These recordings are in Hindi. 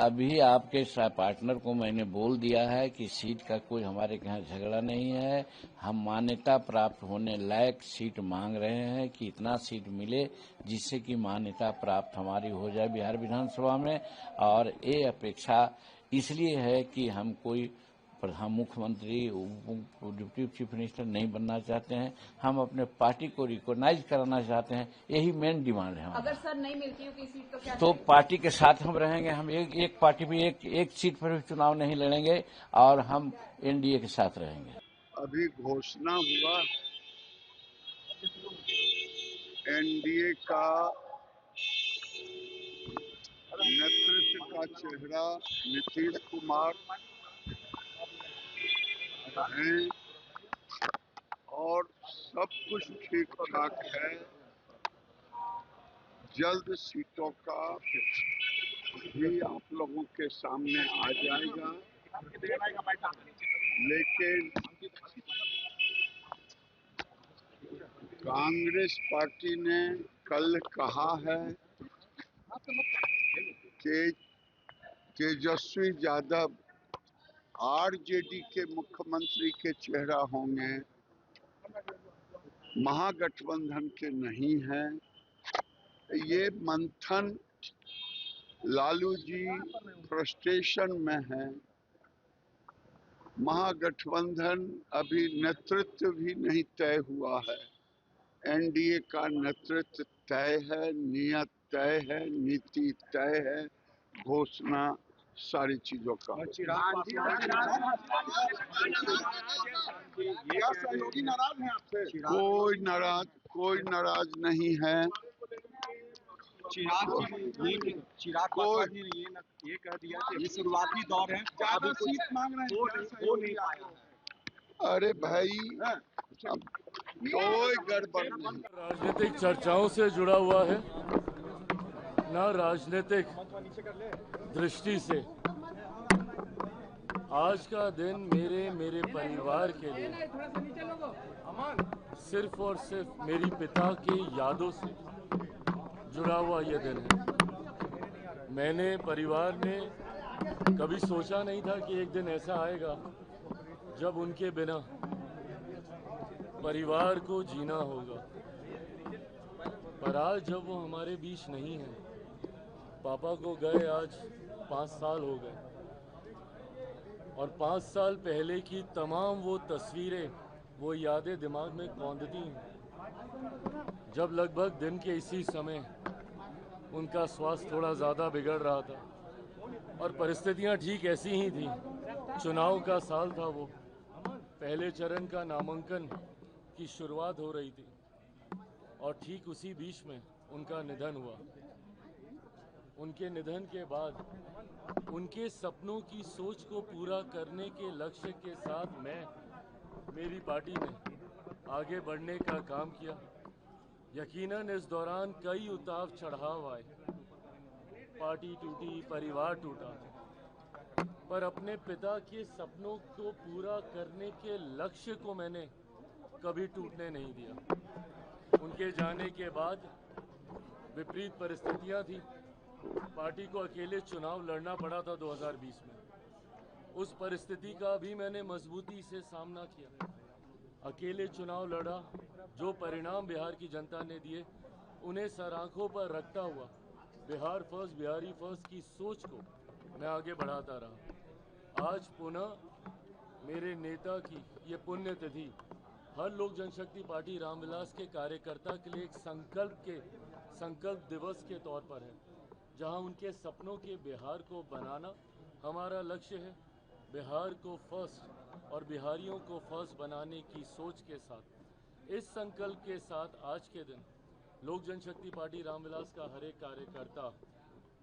अभी आपके पार्टनर को मैंने बोल दिया है कि सीट का कोई हमारे यहाँ झगड़ा नहीं है। हम मान्यता प्राप्त होने लायक सीट मांग रहे हैं कि इतना सीट मिले जिससे कि मान्यता प्राप्त हमारी हो जाए बिहार विधानसभा में। और ये अपेक्षा इसलिए है कि हम कोई प्रधान मुख्यमंत्री डिप्टी चीफ मिनिस्टर नहीं बनना चाहते हैं। हम अपने पार्टी को रिकॉग्नाइज कराना चाहते हैं। यही मेन डिमांड है। अगर सर नहीं मिलती होगी सीट तो क्या तो पार्टी के साथ हम रहेंगे। हम एक पार्टी भी एक सीट पर भी चुनाव नहीं लड़ेंगे और हम एनडीए के साथ रहेंगे। अभी घोषणा हुआ एनडीए का नेतृत्व का चेहरा नीतीश कुमार है और सब कुछ ठीक ठाक है। जल्द सीटों का भी आप लोगों के सामने आ जाएगा। लेकिन कांग्रेस पार्टी ने कल कहा है कि तेजस्वी यादव आरजेडी के मुख्यमंत्री के चेहरा होंगे, महागठबंधन के नहीं है। ये मंथन लालू जी फ्रस्ट्रेशन में है। महागठबंधन अभी नेतृत्व भी नहीं तय हुआ है। एनडीए का नेतृत्व तय है, नियत तय है, नीति तय है, घोषणा सारी चीजों का। सहयोगी नाराज हैं आपसे? कोई नाराज नहीं है। चिराग पासवान जी ने ये कह दिया कि ये शुरुआती दौर है, ज्यादा सीट मांग रहे हैं, हो नहीं पाएगा। अरे भाई कोई गड़बड़ नहीं। राजनीतिक चर्चाओं से जुड़ा हुआ है, ना राजनीतिक दृष्टि से। आज का दिन मेरे परिवार के लिए सिर्फ और सिर्फ मेरी पिता की यादों से जुड़ा हुआ यह दिन है। मैंने परिवार ने कभी सोचा नहीं था कि एक दिन ऐसा आएगा जब उनके बिना परिवार को जीना होगा। पर आज जब वो हमारे बीच नहीं है, पापा को गए आज 5 साल हो गए, और 5 साल पहले की तमाम वो तस्वीरें, वो यादें दिमाग में कौंधती हैं। जब लगभग दिन के इसी समय उनका स्वास्थ्य थोड़ा ज़्यादा बिगड़ रहा था और परिस्थितियां ठीक ऐसी ही थी। चुनाव का साल था, वो पहले चरण का नामांकन की शुरुआत हो रही थी और ठीक उसी बीच में उनका निधन हुआ। उनके निधन के बाद उनके सपनों की सोच को पूरा करने के लक्ष्य के साथ मेरी पार्टी ने आगे बढ़ने का काम किया। यकीनन इस दौरान कई उतार चढ़ाव आए, पार्टी टूटी, परिवार टूटा, पर अपने पिता के सपनों को पूरा करने के लक्ष्य को मैंने कभी टूटने नहीं दिया। उनके जाने के बाद विपरीत परिस्थितियां थी। पार्टी को अकेले चुनाव लड़ना पड़ा था 2020 में। उस परिस्थिति का भी मैंने मजबूती से सामना किया, अकेले चुनाव लड़ा। जो परिणाम बिहार की जनता ने दिए उन्हें सर आंखों पर रखता हुआ बिहार फर्स्ट, बिहारी फर्स्ट की सोच को मैं आगे बढ़ाता रहा। आज पुनः मेरे नेता की ये पुण्यतिथि हर लोक जनशक्ति पार्टी रामविलास के कार्यकर्ता के लिए एक संकल्प दिवस के तौर पर है, जहां उनके सपनों के बिहार को बनाना हमारा लक्ष्य है। बिहार को फर्स्ट और बिहारियों को फर्स्ट बनाने की सोच के साथ, इस संकल्प के साथ आज के दिन लोक जनशक्ति पार्टी रामविलास का हर एक कार्यकर्ता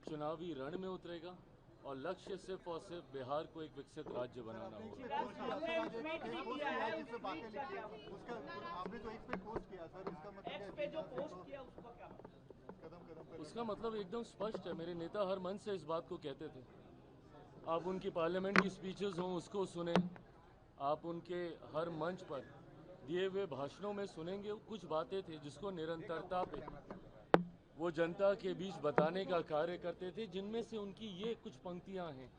चुनावी रण में उतरेगा और लक्ष्य सिर्फ और सिर्फ बिहार को एक विकसित राज्य बनाना होगा। उसका मतलब एकदम स्पष्ट है। मेरे नेता हर मन से इस बात को कहते थे। आप उनकी पार्लियामेंट की स्पीचेस हों उसको सुने, आप उनके हर मंच पर दिए हुए भाषणों में सुनेंगे, कुछ बातें थी जिसको निरंतरता पे वो जनता के बीच बताने का कार्य करते थे, जिनमें से उनकी ये कुछ पंक्तियां हैं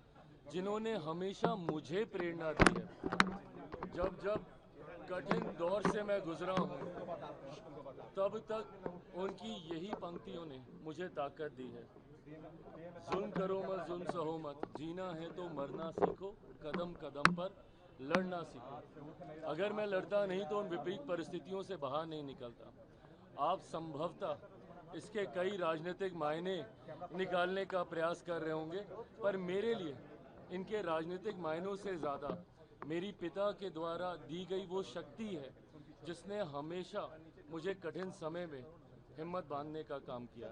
जिन्होंने हमेशा मुझे प्रेरणा दी है। जब जब कठिन दौर से मैं गुजरा हूँ, तब तक उनकी यही पंक्तियों ने मुझे ताकत दी है। जुल्म करो मत, जुल्म सहो मत, जीना है तो मरना सीखो, कदम कदम पर लड़ना सीखो। अगर मैं लड़ता नहीं तो उन विपरीत परिस्थितियों से बाहर नहीं निकलता। आप संभवतः इसके कई राजनीतिक मायने निकालने का प्रयास कर रहे होंगे, पर मेरे लिए इनके राजनीतिक मायनों से ज़्यादा मेरी पिता के द्वारा दी गई वो शक्ति है जिसने हमेशा मुझे कठिन समय में हिम्मत बांधने का काम किया।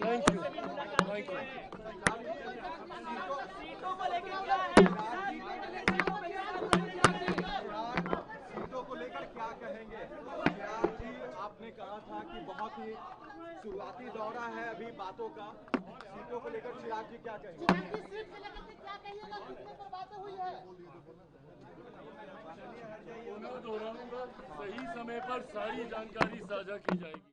Thank you, thank you. सीटों को लेकर क्या कहेंगे? चिराग जी, आपने कहा था कि बहुत ही शुरुआती दौरा है अभी बातों का, सीटों को लेकर चिराग जी क्या कहेंगे? पुनः दोहराऊंगा, सही समय पर सारी जानकारी साझा की जाएगी।